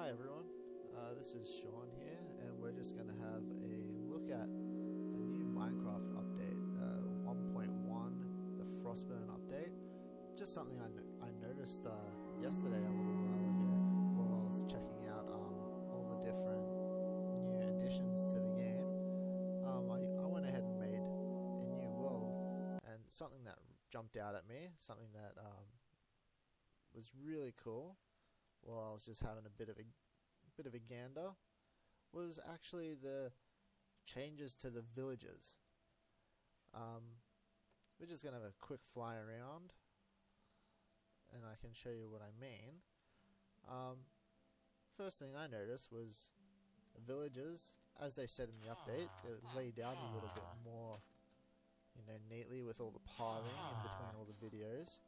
Hi everyone, this is Sean here, and we're just going to have a look at the new Minecraft update, 1.1, the Frostburn update. Just something I noticed yesterday a little while ago while I was checking out all the different new additions to the game. I went ahead and made a new world, and something that jumped out at me, something that was really cool while I was just having a bit of a gander, was actually the changes to the villages. We're just gonna have a quick fly around, and I can show you what I mean. First thing I noticed was villages, as they said in the update, they're laid out a little bit more, neatly with all the pathing in between all the videos.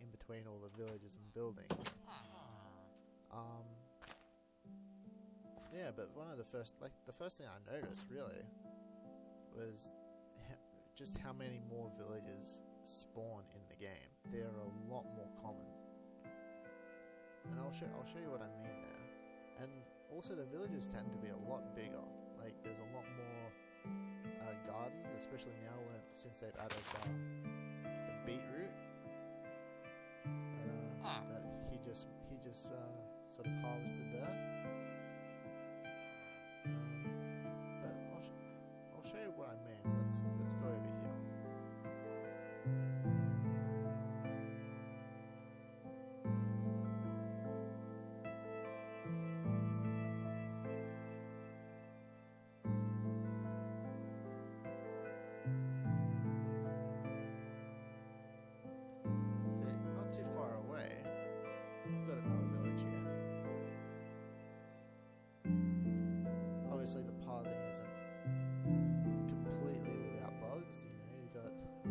In between all the villages and buildings. Yeah, but the first thing I noticed really was just how many more villages spawn in the game. They are a lot more common, and I'll show you what I mean there. And also the villages tend to be a lot bigger. Like there's a lot more gardens, especially now since they've added the beetroot. That he just sort of harvested there. But I'll show you what I mean. Let's go over here. See, not too far away. We've got another village here. Obviously the pathing isn't completely without bugs, you've got a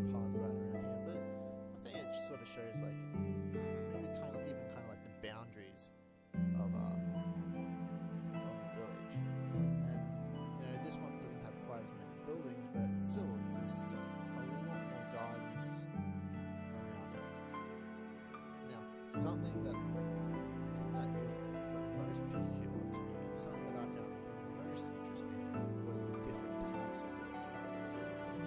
path right around here, but I think it sort of shows like maybe kind of like the boundaries of a village. And this one doesn't have quite as many buildings, but still there's a lot more gardens around it. Now, something that is the most peculiar to me, something that I found the most interesting, was the different types of villages that are available.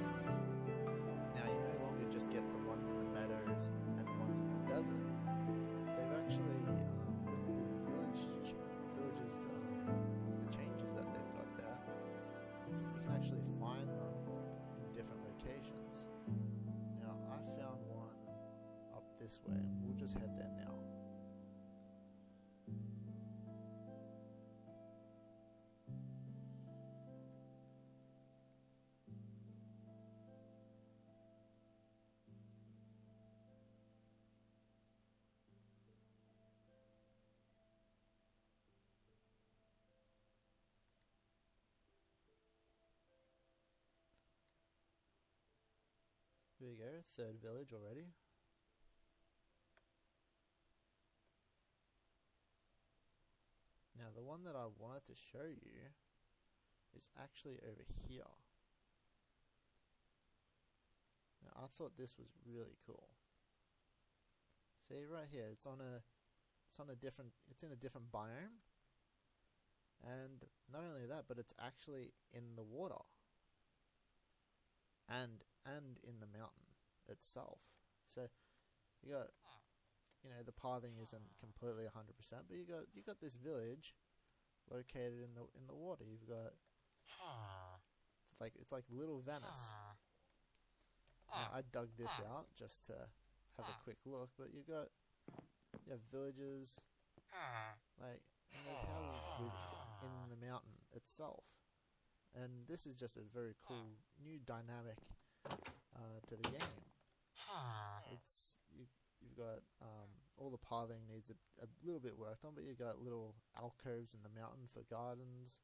Now, you no longer just get the ones in the meadows and the ones in the desert. They've actually, with the villages and the changes that they've got there, you can actually find them in different locations. Now, I found one up this way, and we'll just head there now. Here we go, third village already. Now the one that I wanted to show you is actually over here. Now I thought this was really cool. See right here, it's in a different biome. And not only that, but it's actually in the water. And in the mountain itself. So you got the pathing isn't completely 100%, but you got this village located in the water. You've got it's like little Venice. Now, I dug this out just to have a quick look, but you have villages and there's houses in the mountain itself. And this is just a very cool new dynamic to the game. You've got all the pathing needs a little bit worked on, but you've got little alcoves in the mountain for gardens,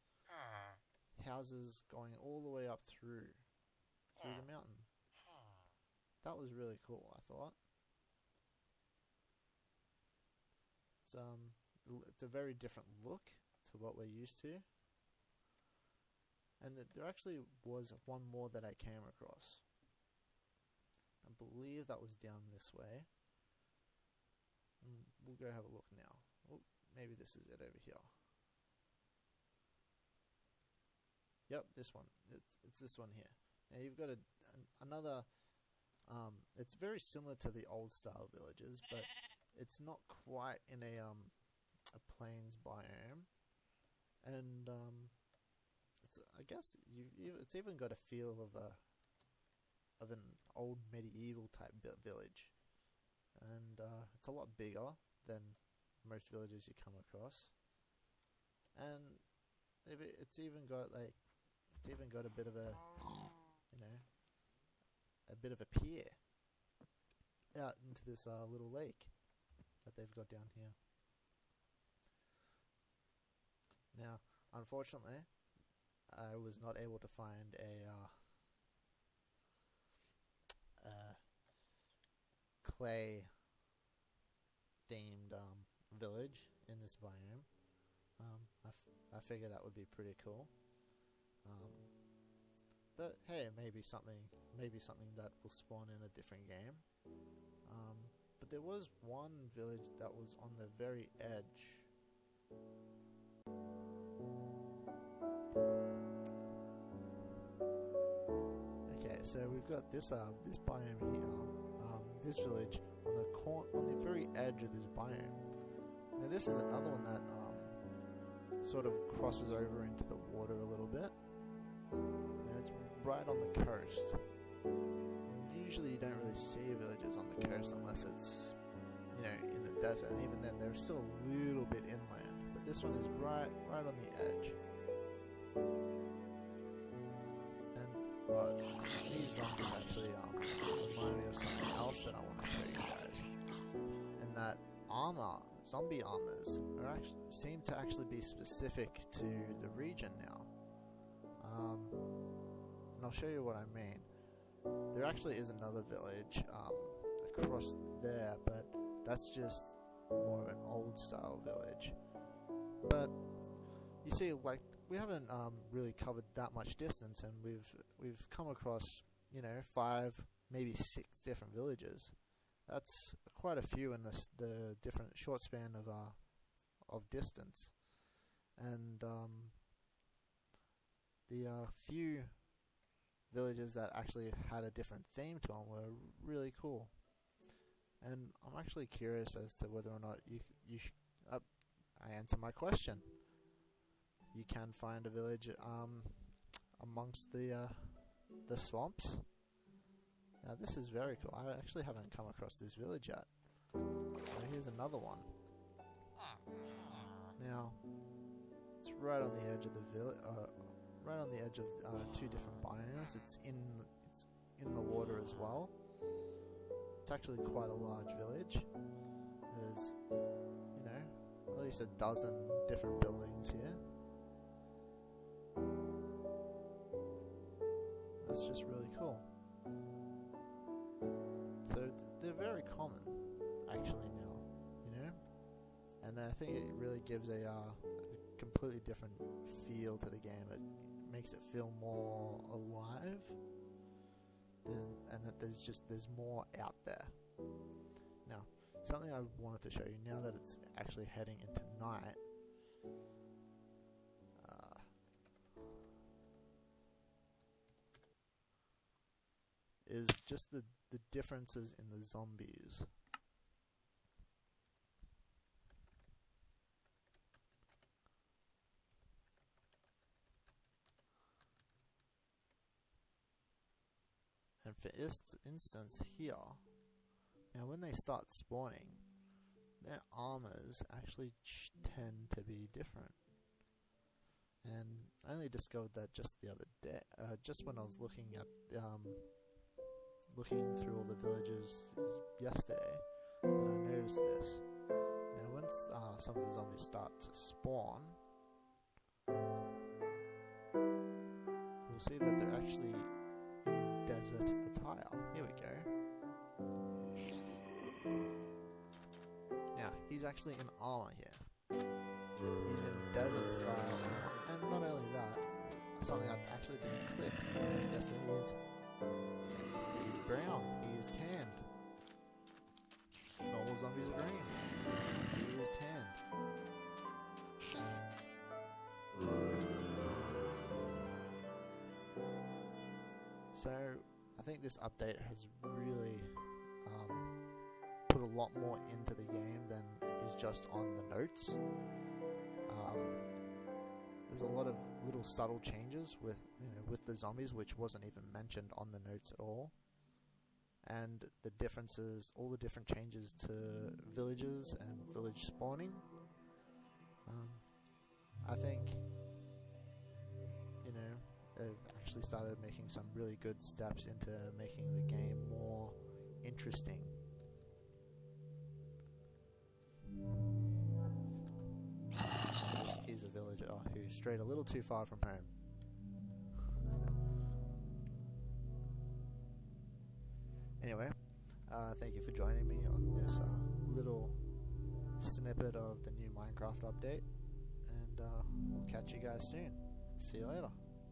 houses going all the way up through the mountain. That was really cool, I thought. It's a very different look to what we're used to. And there actually was one more that I came across. I believe that was down this way. We'll go have a look now. maybe this is it over here. Yep, this one. It's this one here. Now you've got another. It's very similar to the old style villages, but it's not quite in a plains biome, and I guess it's even got a feel of an old medieval type village, and it's a lot bigger than most villages you come across, and it's even got a bit of a pier out into this little lake that they've got down here. Now, unfortunately, I was not able to find a clay themed village in this biome. I figure that would be pretty cool. But hey, maybe something that will spawn in a different game. But there was one village that was on the very edge. Okay, so we've got this biome here. This village on the very edge of this biome. Now this is another one that sort of crosses over into the water a little bit. It's right on the coast. Usually you don't really see villages on the coast unless it's, in the desert, and even then they're still a little bit inland. But this one is right on the edge. And these zombies actually remind me of something else that I want to show you guys. And that zombie armors seem to actually be specific to the region now. And I'll show you what I mean. There actually is another village across there, but that's just more of an old style village. But you see, we haven't really covered that much distance, and we've come across 5, maybe 6 different villages. That's quite a few in the different short span of distance, and the few villages that actually had a different theme to them were really cool. And I'm actually curious as to whether or not I answer my question. You can find a village amongst the swamps. Now this is very cool. I actually haven't come across this village yet. Now here's another one. Now it's right on the edge of the village. Right on the edge of 2 different biomes. It's in the water as well. It's actually quite a large village. There's at least a dozen different buildings here. That's just really cool. So they're very common actually now, and I think it really gives a completely different feel to the game. It makes it feel more alive, and that there's more out there. Now, something I wanted to show you now that it's actually heading into night. Is just the differences in the zombies. And for instance here, now when they start spawning, their armors actually tend to be different. And I only discovered that just the other day, just when I was looking through all the villages yesterday, that I noticed this. Now once some of the zombies start to spawn, we'll see that they're actually in desert attire. Here we go. Now he's actually in armor here. He's in desert style armor. And not only that, something I actually didn't click yesterday, he's brown, he is tanned. Normal zombies are green. He is tanned. So I think this update has really put a lot more into the game than is just on the notes. There's a lot of little subtle changes with the zombies, which wasn't even mentioned on the notes at all, and the differences, all the different changes to villages and village spawning. I think they've actually started making some really good steps into making the game more interesting. Here's a villager who strayed a little too far from home. Anyway, thank you for joining me on this little snippet of the new Minecraft update, and we'll catch you guys soon. See you later.